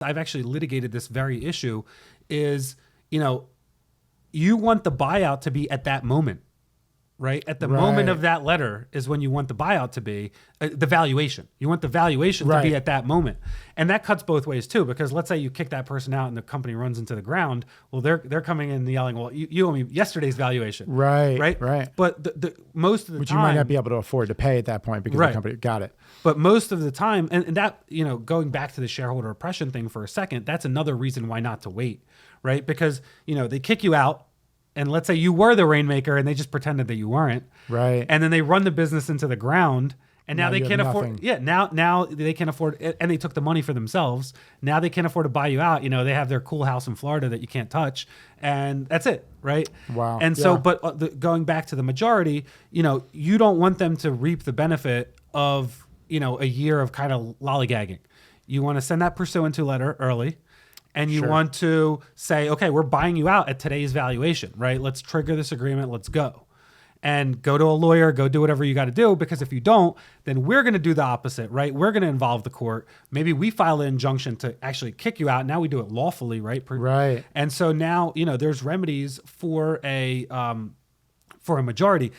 I've actually litigated this very issue is, you want the buyout to be at that moment, right? At the moment of that letter is when you want the buyout to be, the valuation. You want the valuation to be at that moment. And that cuts both ways too, because let's say you kick that person out and the company runs into the ground. Well, they're coming in and yelling, well, you owe me yesterday's valuation. Right. But the most of the which time, you might not be able to afford to pay at that point because the company got it. But most of the time, and that, going back to the shareholder oppression thing for a second, that's another reason why not to wait, right? Because, they kick you out. And let's say you were the rainmaker and they just pretended that you weren't. Right. And then they run the business into the ground and now they can't afford. Nothing. Yeah. Now they can afford, and they took the money for themselves. Now they can't afford to buy you out. They have their cool house in Florida that you can't touch. And that's it. Right. Wow. And so, but going back to the majority, you don't want them to reap the benefit of, a year of kind of lollygagging. You want to send that pursuant to letter early. And you want to say, okay, we're buying you out at today's valuation, right? Let's trigger this agreement. Let's go. And go to a lawyer, go do whatever you got to do. Because if you don't, then we're going to do the opposite, right? We're going to involve the court. Maybe we file an injunction to actually kick you out. Now we do it lawfully, right? Right. And so now, there's remedies for a majority.